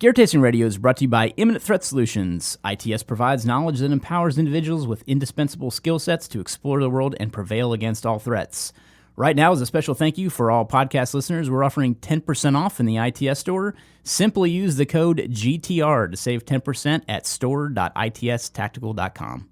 Gear Tasting Radio is brought to you by Imminent Threat Solutions. ITS provides knowledge that empowers individuals with indispensable skill sets to explore the world and prevail against all threats. Right now, as a special thank you for all podcast listeners, we're offering 10% off in the ITS store. Simply use the code GTR to save 10% at store.itstactical.com.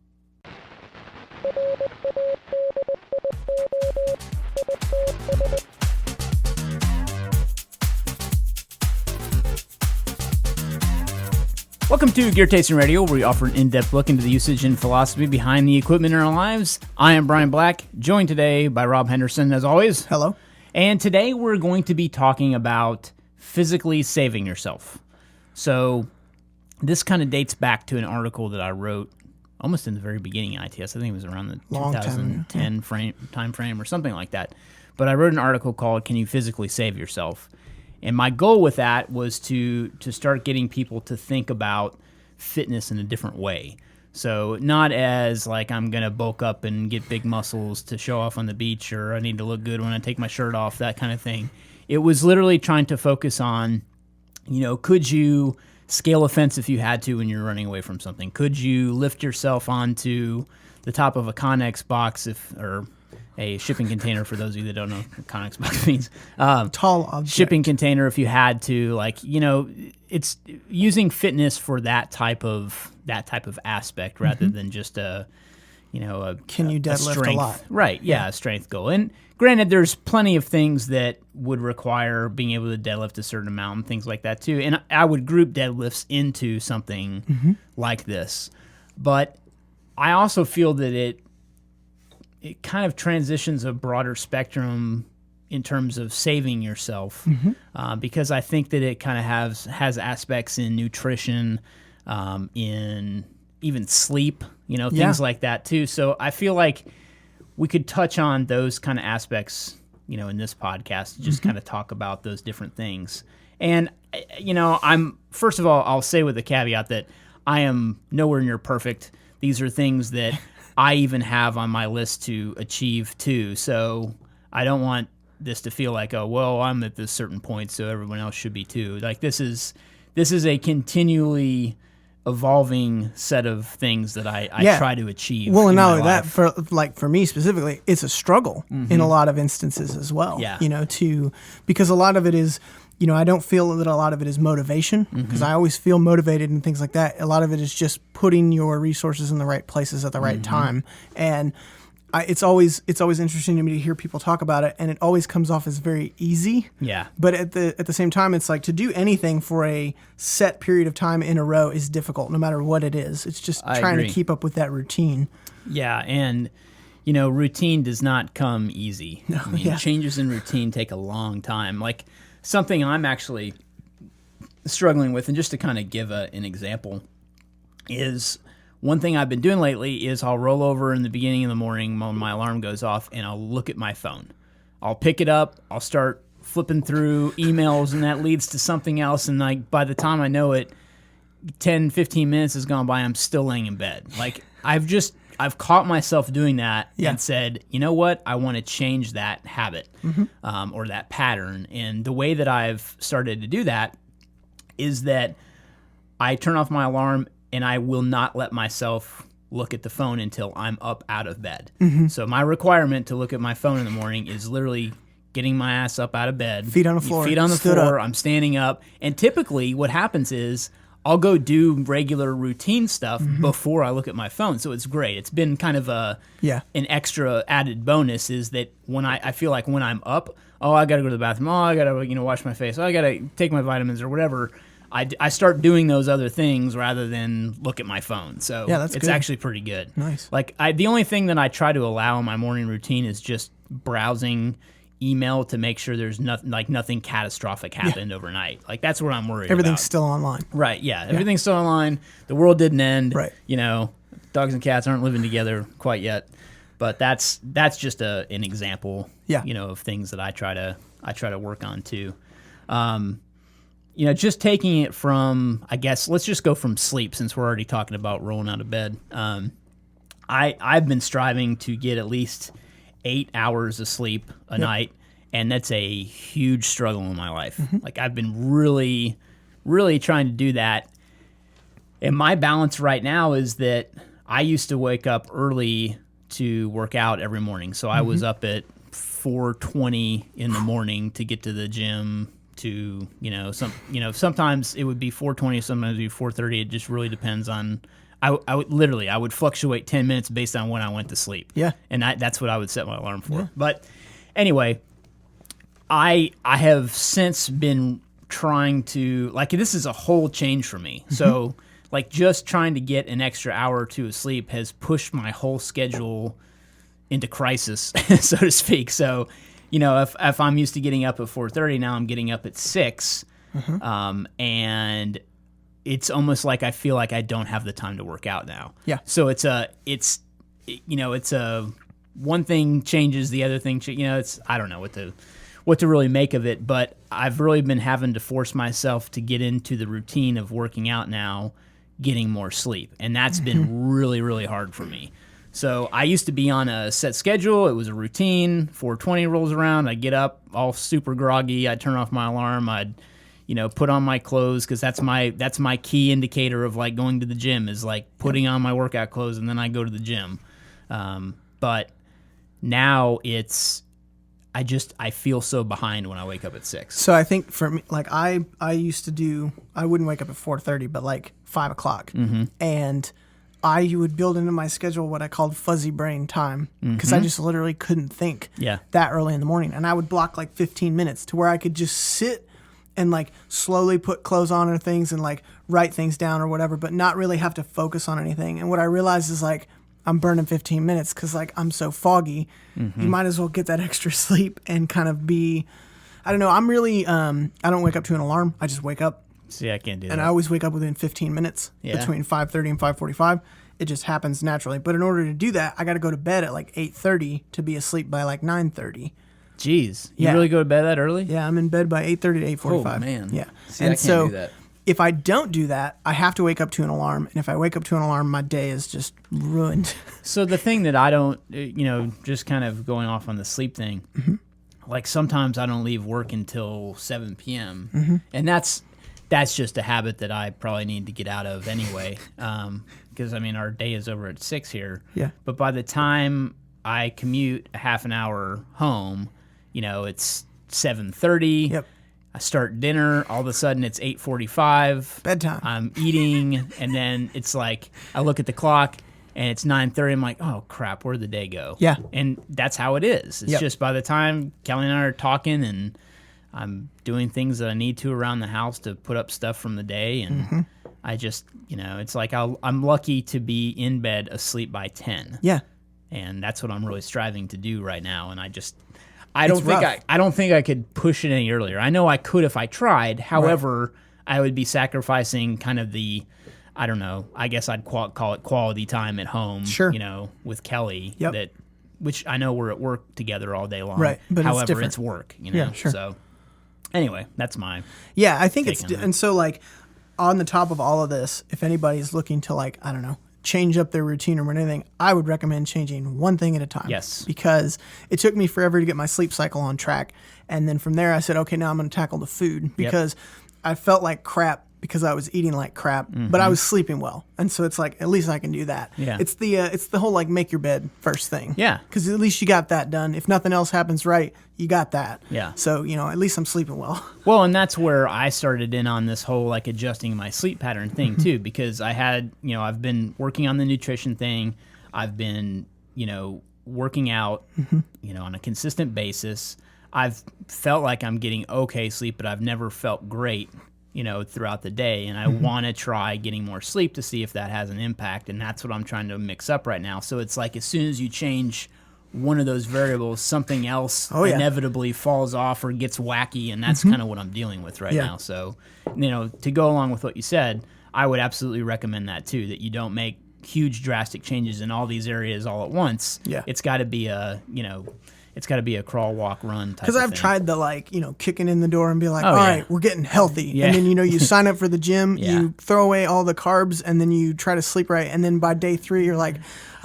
Welcome to Gear Tasting Radio, where we offer an in-depth look into the usage and philosophy behind the equipment in our lives. I am Brian Black, joined today by Rob Henderson, as always. Hello. And today we're going to be talking about physically saving yourself. So this kind of dates back to an article that I wrote almost in the very beginning of ITS. I think it was around the 2010 time frame or something like that. But I wrote an article called, Can You Physically Save Yourself? And my goal with that was to start getting people to think about fitness in a different way. So not as like I'm going to bulk up and get big muscles to show off on the beach, or I need to look good when I take my shirt off, that kind of thing. It was literally trying to focus on, could you scale a fence if you had to when you're running away from something? Could you lift yourself onto the top of a Connex box or a shipping container, for those of you that don't know what Connex box means. Tall object. Shipping container if you had to, it's using fitness for that type of aspect rather than just a Can you deadlift a lot? Right, yeah, a strength goal. And granted, there's plenty of things that would require being able to deadlift a certain amount and things like that too. And I would group deadlifts into something like this. But I also feel that it kind of transitions a broader spectrum in terms of saving yourself, because I think that it kind of has aspects in nutrition, in even sleep, things like that too. So I feel like we could touch on those kind of aspects, in this podcast, just kind of talk about those different things. And, first of all, I'll say with the caveat that I am nowhere near perfect. These are things that I even have on my list to achieve too. So I don't want this to feel like, oh, well, I'm at this certain point, so everyone else should be too. Like this is a continually evolving set of things that I try to achieve. Well, and not only that, for me specifically, it's a struggle in a lot of instances as well. Yeah. Because a lot of it is, I don't feel that a lot of it is motivation, because I always feel motivated and things like that. A lot of it is just putting your resources in the right places at the right time. And it's always interesting to me to hear people talk about it, and it always comes off as very easy. Yeah. But at the same time, it's like to do anything for a set period of time in a row is difficult, no matter what it is. It's just trying to keep up with that routine. Yeah, and routine does not come easy. No, changes in routine take a long time. Like something I'm actually struggling with, and just to kind of give an example, is one thing I've been doing lately is I'll roll over in the beginning of the morning when my alarm goes off, and I'll look at my phone. I'll pick it up, I'll start flipping through emails, and that leads to something else, and by the time I know it, 10, 15 minutes has gone by, I'm still laying in bed. Like, I've caught myself doing that and said, you know what, I want to change that habit or that pattern. And the way that I've started to do that is that I turn off my alarm and I will not let myself look at the phone until I'm up out of bed. So my requirement to look at my phone in the morning is literally getting my ass up out of bed. Feet on the floor. Feet on the floor. I'm standing up. And typically what happens is I'll go do regular routine stuff before I look at my phone. So it's great. It's been kind of an extra added bonus, is that when I feel like when I'm up, I got to go to the bathroom. I got to wash my face. I got to take my vitamins or whatever. I start doing those other things rather than look at my phone. So it's good. Actually pretty good. Nice. Like the only thing that I try to allow in my morning routine is just browsing email to make sure there's nothing catastrophic happened overnight. Like that's what I'm worried about. Everything's still online. Right, yeah. Everything's still online. The world didn't end. Right. Dogs and cats aren't living together quite yet. But that's just an example, of things that I try to work on too. Just taking it from, I guess, let's just go from sleep, since we're already talking about rolling out of bed. I've been striving to get at least 8 hours of sleep a night, and that's a huge struggle in my life. Like I've been really really trying to do that. And my balance right now is that I used to wake up early to work out every morning. So I was up at 4:20 in the morning to get to the gym. To sometimes it would be 4:20, sometimes it would be 4:30. It just really depends on. I would fluctuate 10 minutes based on when I went to sleep. Yeah, and that's what I would set my alarm for. Yeah. But anyway, I have since been trying to this is a whole change for me. So just trying to get an extra hour or two of sleep has pushed my whole schedule into crisis, so to speak. So. If I'm used to getting up at 4:30, now I'm getting up at 6, and it's almost like I feel like I don't have the time to work out now. Yeah. So it's one thing changes, the other thing, I don't know what to really make of it, but I've really been having to force myself to get into the routine of working out now, getting more sleep, and that's been really, really hard for me. So I used to be on a set schedule. It was a routine. 4:20 rolls around. I get up all super groggy. I turn off my alarm. I'd, put on my clothes because that's my key indicator of going to the gym is putting on my workout clothes, and then I go to the gym. But now I feel so behind when I wake up at 6. So I think for me, I used to I wouldn't wake up at 4:30, but 5 o'clock, and I would build into my schedule what I called fuzzy brain time because I just literally couldn't think that early in the morning. And I would block 15 minutes to where I could just sit and slowly put clothes on or things and write things down or whatever, but not really have to focus on anything. And what I realized is I'm burning 15 minutes because I'm so foggy. You might as well get that extra sleep and kind of be, I don't know. I'm really, I don't wake up to an alarm. I just wake up. See, I can't do that. And I always wake up within 15 minutes between 5:30 and 5:45. It just happens naturally. But in order to do that, I got to go to bed at 8:30 to be asleep by 9:30. Jeez. You really go to bed that early? Yeah, I'm in bed by 8:30 to 8:45. Oh, man. Yeah. See, and I can't do that. If I don't do that, I have to wake up to an alarm. And if I wake up to an alarm, my day is just ruined. So the thing that I don't, just kind of going off on the sleep thing, sometimes I don't leave work until 7 p.m. And that's just a habit that I probably need to get out of anyway, because our day is over at 6 here. Yeah. But by the time I commute a half an hour home, it's 7:30. Yep. I start dinner. All of a sudden, it's 8:45. Bedtime. I'm eating, and then it's I look at the clock, and it's 9:30. I'm like, oh crap, where'd the day go? Yeah. And that's how it is. It's just by the time Kelly and I are talking and I'm doing things that I need to around the house to put up stuff from the day, and I just, it's I'm lucky to be in bed asleep by 10. Yeah. And that's what I'm really striving to do right now. And I don't think I could push it any earlier. I know I could if I tried. However, I would be sacrificing kind of the, I don't know, I guess I'd call it quality time at home. Sure. With Kelly. Yep. Which I know we're at work together all day long. Right. But however, it's work. Yeah, sure. So. Anyway, that's my I think it's and so on the top of all of this, if anybody's looking to I don't know, change up their routine or anything, I would recommend changing one thing at a time. Yes. Because it took me forever to get my sleep cycle on track, and then from there I said, okay, now I'm going to tackle the food because I felt like crap because I was eating like crap, but I was sleeping well, and so it's at least I can do that. Yeah. It's the whole make your bed first thing. Yeah. Because at least you got that done. If nothing else happens right, you got that. Yeah. So at least I'm sleeping well. Well, and that's where I started in on this whole adjusting my sleep pattern thing too, because I had I've been working on the nutrition thing. I've been working out on a consistent basis. I've felt like I'm getting okay sleep, but I've never felt great throughout the day, and I want to try getting more sleep to see if that has an impact, and that's what I'm trying to mix up right now. So it's as soon as you change one of those variables, something else inevitably falls off or gets wacky, and that's kind of what I'm dealing with right now. So, to go along with what you said, I would absolutely recommend that too, that you don't make huge drastic changes in all these areas all at once. Yeah. It's got to be it's got to be a crawl, walk, run type. Because I've tried the kicking in the door and be like, all yeah. right, we're getting healthy. Yeah. And then, you sign up for the gym, Yeah. you throw away all the carbs, and then you try to sleep right. And then by day 3, you're like,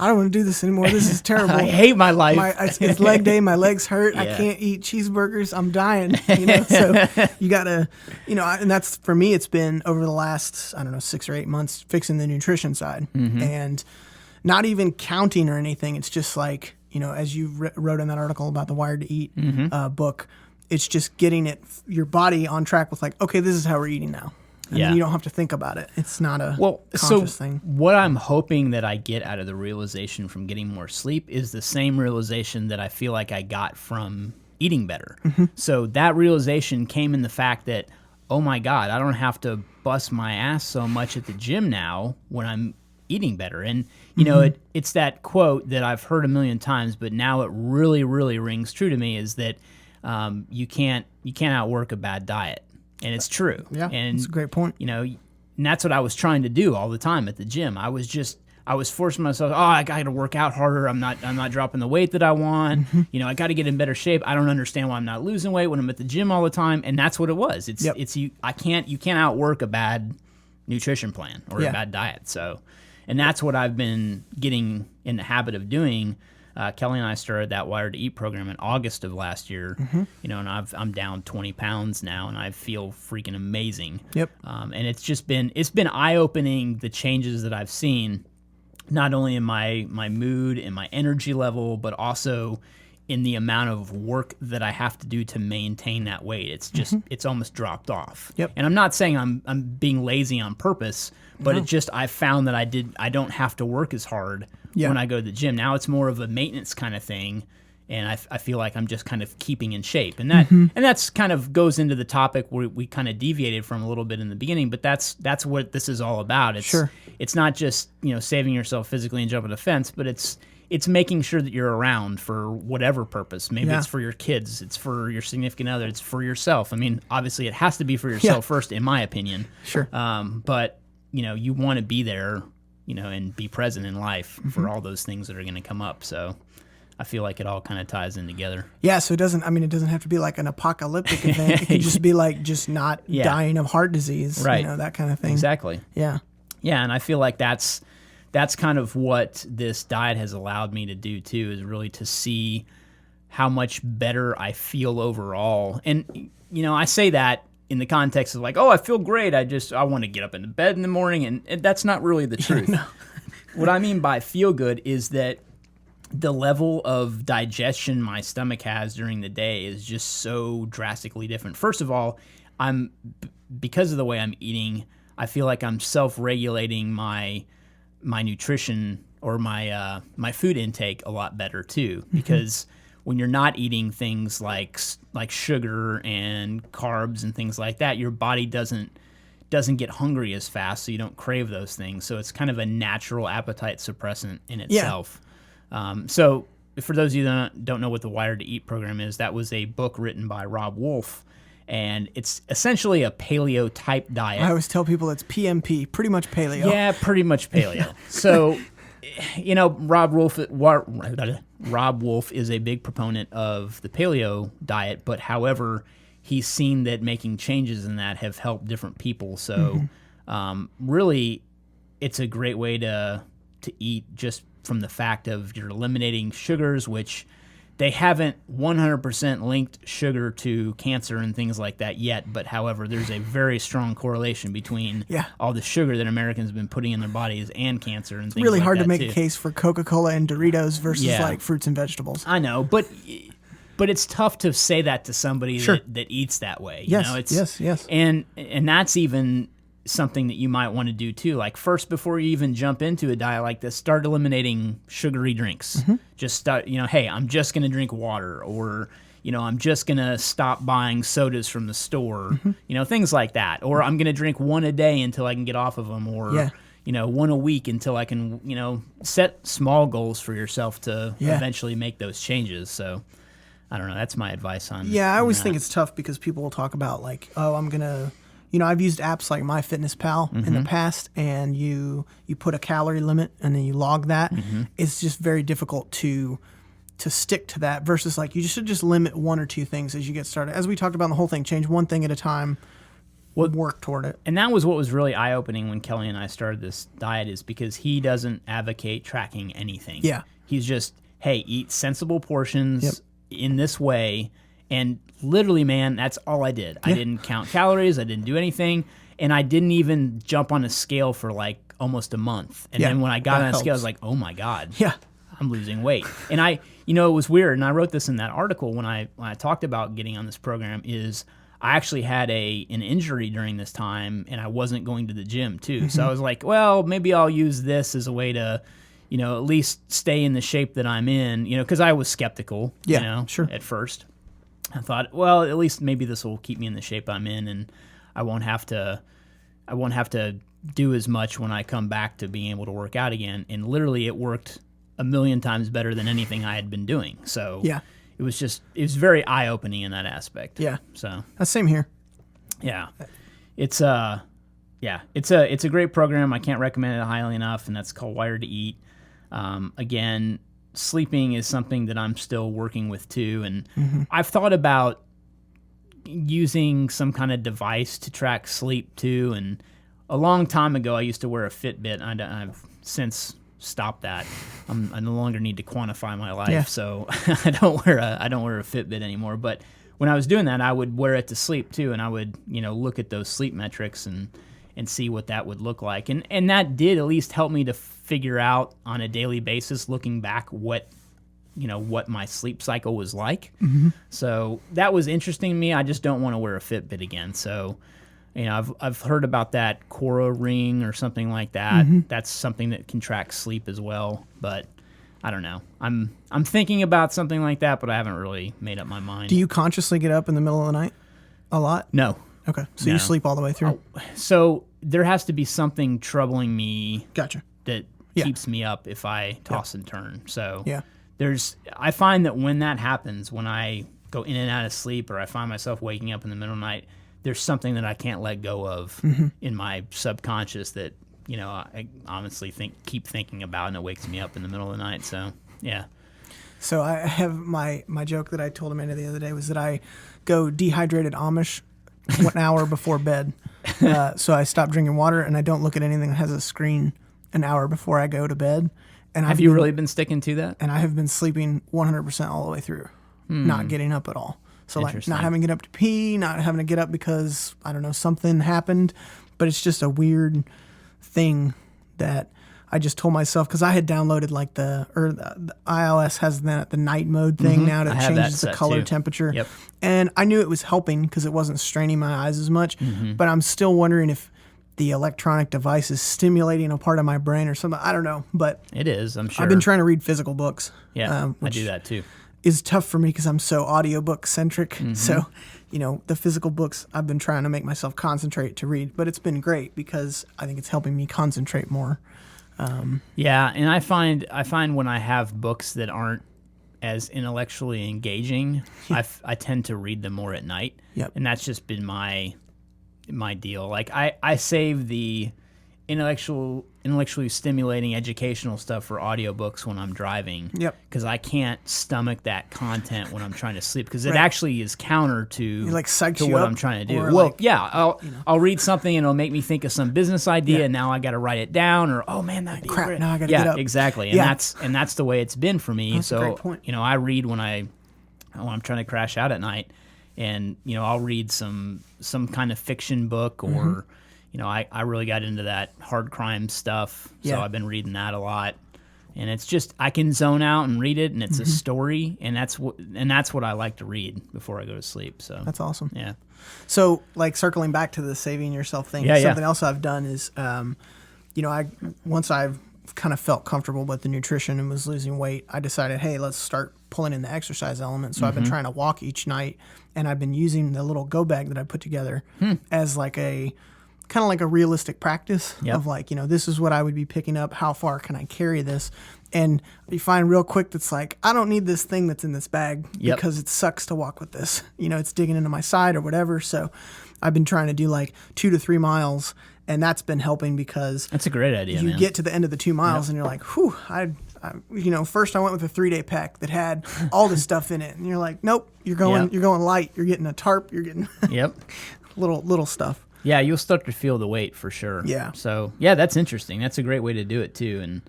I don't want to do this anymore. This is terrible. I hate my life. It's leg day. My legs hurt. Yeah. I can't eat cheeseburgers. I'm dying. So you got to, and that's, for me, it's been over the last, 6 or 8 months fixing the nutrition side. And not even counting or anything. It's just like, as you wrote in that article about the Wired to Eat book, it's just getting your body on track with like, okay, this is how we're eating now. And then you don't have to think about it. It's not a conscious thing. What I'm hoping that I get out of the realization from getting more sleep is the same realization that I feel like I got from eating better. So that realization came in the fact that, oh my God, I don't have to bust my ass so much at the gym now when I'm eating better. And, it's that quote that I've heard a million times, but now it really, really rings true to me, is that you can't outwork a bad diet. And it's true. Yeah, and that's a great point. And that's what I was trying to do all the time at the gym. I was forcing myself, I got to work out harder. I'm not dropping the weight that I want. I got to get in better shape. I don't understand why I'm not losing weight when I'm at the gym all the time. And that's what it was. You can't outwork a bad nutrition plan or a bad diet. So, and that's what I've been getting in the habit of doing. Kelly and I started that Wired to Eat program in August of last year, and I'm down 20 pounds now, and I feel freaking amazing. Yep. And it's been eye-opening, the changes that I've seen, not only in my mood and my energy level, but also in the amount of work that I have to do to maintain that weight. It's just it's almost dropped off. Yep. And I'm not saying I'm being lazy on purpose, but I found that I don't have to work as hard when I go to the gym. Now it's more of a maintenance kind of thing, and I feel like I'm just kind of keeping in shape. And that's kind of goes into the topic where we kind of deviated from a little bit in the beginning, but that's what this is all about. It's not just, saving yourself physically and jumping a fence, but it's making sure that you're around for whatever purpose. Maybe it's for your kids, it's for your significant other, it's for yourself. I mean, obviously it has to be for yourself first, in my opinion. Sure. But you want to be there, and be present in life for all those things that are going to come up. So I feel like it all kind of ties in together. Yeah, so it doesn't have to be like an apocalyptic event. It can just be like just not dying of heart disease, right? That kind of thing. Exactly. Yeah. Yeah, and I feel like that's kind of what this diet has allowed me to do too, is really to see how much better I feel overall. And I say that in the context of like, I feel great. I want to get up into bed in the morning, and that's not really the truth. No. What I mean by feel good is that the level of digestion my stomach has during the day is just so drastically different. First of all, because of the way I'm eating, I feel like I'm self-regulating my nutrition or my food intake a lot better too, because when you're not eating things like sugar and carbs and things like that, your body doesn't get hungry as fast, so you don't crave those things. So it's kind of a natural appetite suppressant in itself. So for those of you that don't know what the Wired to Eat program is, that was a book written by Rob Wolf, and it's essentially a paleo type diet. I always tell people it's PMP, pretty much paleo. Yeah, pretty much paleo. So, Rob Wolf is a big proponent of the paleo diet, but however, he's seen that making changes in that have helped different people. So, really, it's a great way to eat, just from the fact of you're eliminating sugars, which they haven't 100% linked sugar to cancer and things like that yet, but however, there's a very strong correlation between all the sugar that Americans have been putting in their bodies and cancer and things really like hard that to make too. a case for Coca-Cola and Doritos versus like fruits and vegetables. I know, but it's tough to say that to somebody that eats that way. Yes. And that's even something that you might want to do too. Like, first, before you even jump into a diet like this, start eliminating sugary drinks. Just start, hey, I'm just going to drink water, or, I'm just going to stop buying sodas from the store, things like that. Or I'm going to drink one a day until I can get off of them, or, one a week until I can, set small goals for yourself to eventually make those changes. So I don't know. That's my advice on I always that. think it's tough because people will talk about like, I'm going to, I've used apps like MyFitnessPal in the past, and you put a calorie limit and then you log that. It's just very difficult to to stick to that versus like you should just limit one or two things as you get started. As we talked about in the whole thing, change one thing at a time, work toward it. And that was what was really eye-opening when Kelly and I started this diet, is because he doesn't advocate tracking anything. Yeah. He's just, hey, eat sensible portions in this way. And literally, man, that's all I did. I didn't count calories. I didn't do anything. And I didn't even jump on a scale for like almost a month. And then when I got on a scale, I was like, oh my God. Yeah. I'm losing weight. And it was weird. And I wrote this in that article when I talked about getting on this program, is I actually had an injury during this time, and I wasn't going to the gym too. So I was like, well, maybe I'll use this as a way to, at least stay in the shape that I'm in, because I was skeptical, at first. I thought, well, at least maybe this will keep me in the shape I'm in, and I won't have to do as much when I come back to being able to work out again. And literally it worked a million times better than anything I had been doing. So it was very eye-opening in that aspect. Yeah. So that's same here. Yeah. It's a great program. I can't recommend it highly enough, and that's called Wired to Eat. Again, sleeping is something that I'm still working with too, and I've thought about using some kind of device to track sleep too. And a long time ago, I used to wear a Fitbit. I've since stopped that. I no longer need to quantify my life, so I don't wear a Fitbit anymore. But when I was doing that, I would wear it to sleep too, and I would look at those sleep metrics and see what that would look like, and that did at least help me to figure out on a daily basis, looking back, what my sleep cycle was like. So that was interesting to me. I just don't want to wear a Fitbit again. So, I've heard about that Cora ring or something like that. That's something that can track sleep as well. But I don't know. I'm thinking about something like that, but I haven't really made up my mind. Do you consciously get up in the middle of the night a lot? No. Okay. So you sleep all the way through? So there has to be something troubling me. Gotcha. That keeps me up if I toss and turn. So yeah. I find that when that happens, when I go in and out of sleep, or I find myself waking up in the middle of the night, there's something that I can't let go of in my subconscious that, I honestly keep thinking about, and it wakes me up in the middle of the night. So, yeah. So I have my joke that I told Amanda the other day was that I go dehydrated Amish 1 hour before bed. So I stop drinking water, and I don't look at anything that has a screen an hour before I go to bed. And have you really been sticking to that? And I have been sleeping 100% all the way through, not getting up at all. So like not having to get up to pee, not having to get up because, I don't know, something happened. But it's just a weird thing that I just told myself, because I had downloaded like the iOS has the night mode thing now that changes the color temperature. Yep. And I knew it was helping because it wasn't straining my eyes as much. But I'm still wondering if the electronic device is stimulating a part of my brain or something. I don't know, but it is, I'm sure. I've been trying to read physical books. Yeah, I do that too. Is tough for me because I'm so audiobook centric. So, the physical books, I've been trying to make myself concentrate to read, but it's been great because I think it's helping me concentrate more. Yeah, and I find when I have books that aren't as intellectually engaging, I tend to read them more at night. Yep. And that's just been my deal. Like I save the intellectually stimulating educational stuff for audiobooks when I'm driving. Yep. Because I can't stomach that content when I'm trying to sleep, because it actually is counter to what I'm trying to do. Well, I'll read something and it'll make me think of some business idea, and now I got to write it down, or oh man, that'd be great. Now I got to get up. Exactly. And that's the way it's been for me. That's a great point. I read when I'm trying to crash out at night, and I'll read some kind of fiction book, or I really got into that hard crime stuff, so I've been reading that a lot. And it's just, I can zone out and read it, and it's a story, and that's what I like to read before I go to sleep. So that's awesome. Yeah. So like circling back to the saving yourself thing, something else I've done is, once I've kind of felt comfortable with the nutrition and was losing weight, I decided, hey, let's start pulling in the exercise element. So I've been trying to walk each night, and I've been using the little go bag that I put together as like a kind of like a realistic practice of like, this is what I would be picking up. How far can I carry this? And you find real quick that's like, I don't need this thing that's in this bag because it sucks to walk with this. It's digging into my side or whatever. So I've been trying to do like 2 to 3 miles, and that's been helping because that's a great idea. You get to the end of the 2 miles and you're like, whew, I First I went with a 3-day pack that had all this stuff in it, and you're like, nope, you're going light. You're getting a tarp. You're getting Yep. little stuff. Yeah, you'll start to feel the weight for sure. Yeah. So yeah, that's interesting. That's a great way to do it too. And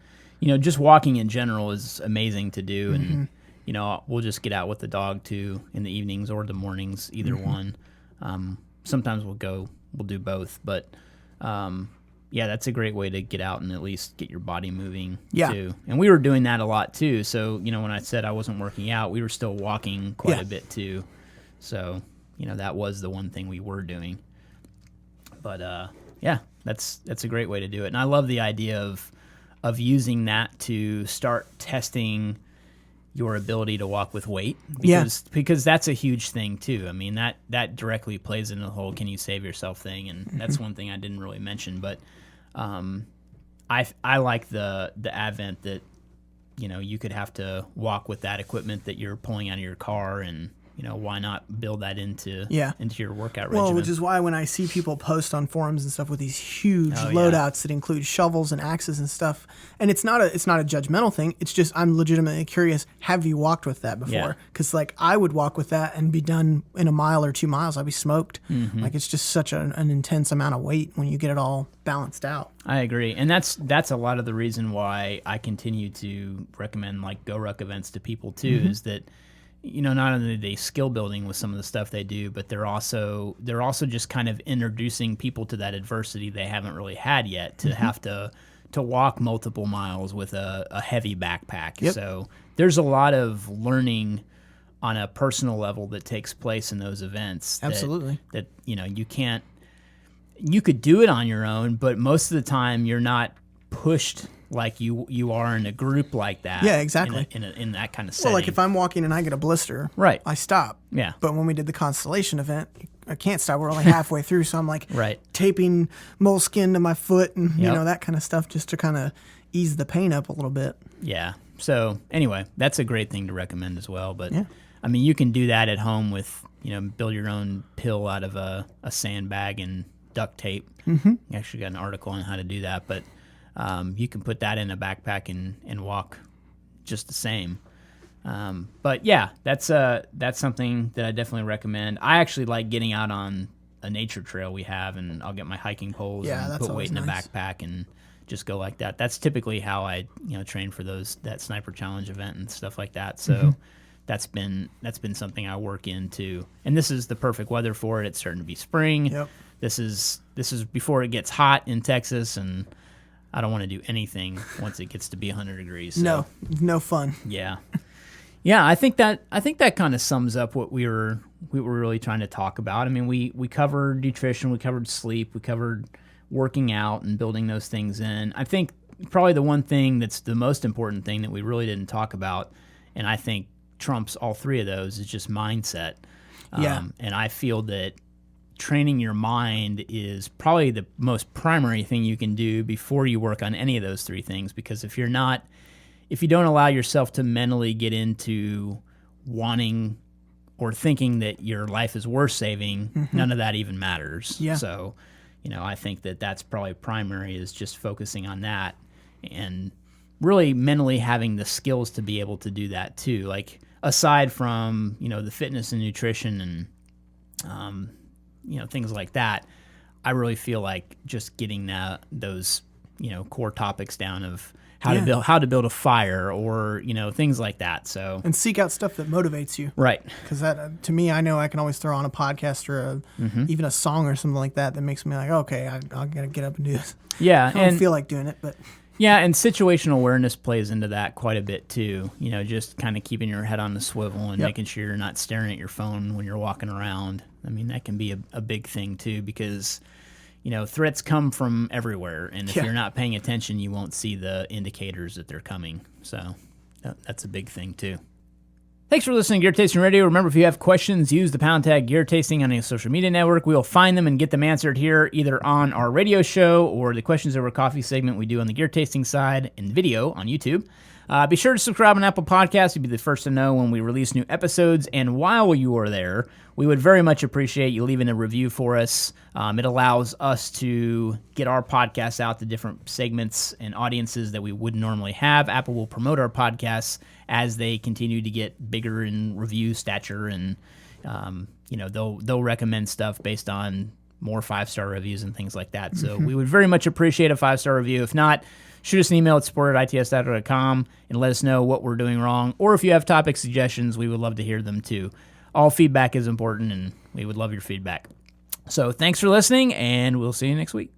just walking in general is amazing to do. And we'll just get out with the dog too in the evenings or the mornings, either one. Sometimes we'll do both, but yeah, that's a great way to get out and at least get your body moving too. And we were doing that a lot too. So, when I said I wasn't working out, we were still walking quite a bit too. So, that was the one thing we were doing. But yeah, that's a great way to do it. And I love the idea of using that to start testing your ability to walk with weight, because that's a huge thing too. I mean, that directly plays into the whole can you save yourself thing, and that's one thing I didn't really mention. But I like the advent that you could have to walk with that equipment that you're pulling out of your car, and why not build that into your workout regimen? Well, which is why when I see people post on forums and stuff with these huge loadouts that include shovels and axes and stuff, and it's not a judgmental thing. It's just I'm legitimately curious. Have you walked with that before? Because I would walk with that and be done in a mile or 2 miles. I'd be smoked. Like it's just such an intense amount of weight when you get it all balanced out. I agree, and that's a lot of the reason why I continue to recommend Go Ruck events to people too. Is that not only are they skill building with some of the stuff they do, but they're also just kind of introducing people to that adversity they haven't really had yet, to have to walk multiple miles with a heavy backpack. Yep. So there's a lot of learning on a personal level that takes place in those events. Absolutely. That you could do it on your own, but most of the time you're not pushed like you are in a group like that. Yeah, exactly. In that kind of setting. Well, like if I'm walking and I get a blister, right, I stop. Yeah. But when we did the Constellation event, I can't stop. We're only halfway through, so I'm taping moleskin to my foot and that kind of stuff just to kind of ease the pain up a little bit. Yeah. So anyway, that's a great thing to recommend as well. But I mean, you can do that at home with build your own pill out of a sandbag and duct tape. You actually got an article on how to do that, but you can put that in a backpack and walk just the same. But yeah, that's something that I definitely recommend. I actually like getting out on a nature trail we have, and I'll get my hiking poles and put weight in a backpack and just go like that. That's typically how I train for that sniper challenge event and stuff like that. So that's been something I work into. And this is the perfect weather for it. It's starting to be spring. Yep. This is before it gets hot in Texas, and I don't want to do anything once it gets to be 100 degrees. So. No fun. Yeah. Yeah, I think that kind of sums up what we were really trying to talk about. I mean, we covered nutrition, we covered sleep, we covered working out and building those things in. I think probably the one thing that's the most important thing that we really didn't talk about, and I think trumps all three of those, is just mindset. And I feel that training your mind is probably the most primary thing you can do before you work on any of those three things, because if you don't allow yourself to mentally get into wanting or thinking that your life is worth saving, none of that even matters. Yeah. So, I think that's probably primary, is just focusing on that and really mentally having the skills to be able to do that too. Like aside from, the fitness and nutrition and, things like that, I really feel like just getting those, core topics down of how to build a fire or, things like that. So, and seek out stuff that motivates you. Right. Because that, to me, I know I can always throw on a podcast or even a song or something like that makes me like, okay, I got to get up and do this. Yeah. I don't feel like doing it, but. Yeah, and situational awareness plays into that quite a bit too. Just kind of keeping your head on the swivel and making sure you're not staring at your phone when you're walking around. I mean, that can be a big thing too, because threats come from everywhere, and if you're not paying attention, you won't see the indicators that they're coming. So that's a big thing too. Thanks for listening to Gear Tasting Radio. Remember, if you have questions, use the pound tag Gear Tasting on a social media network. We will find them and get them answered here, either on our radio show or the Questions Over Coffee segment we do on the Gear Tasting side and video on YouTube. Be sure to subscribe on Apple Podcasts. You'll be the first to know when we release new episodes. And while you are there, we would very much appreciate you leaving a review for us. It allows us to get our podcasts out to different segments and audiences that we wouldn't normally have. Apple will promote our podcasts as they continue to get bigger in review stature, and they'll recommend stuff based on more 5-star reviews and things like that. So we would very much appreciate a 5-star review. If not, shoot us an email at support@itsdata.com and let us know what we're doing wrong. Or if you have topic suggestions, we would love to hear them too. All feedback is important, and we would love your feedback. So thanks for listening, and we'll see you next week.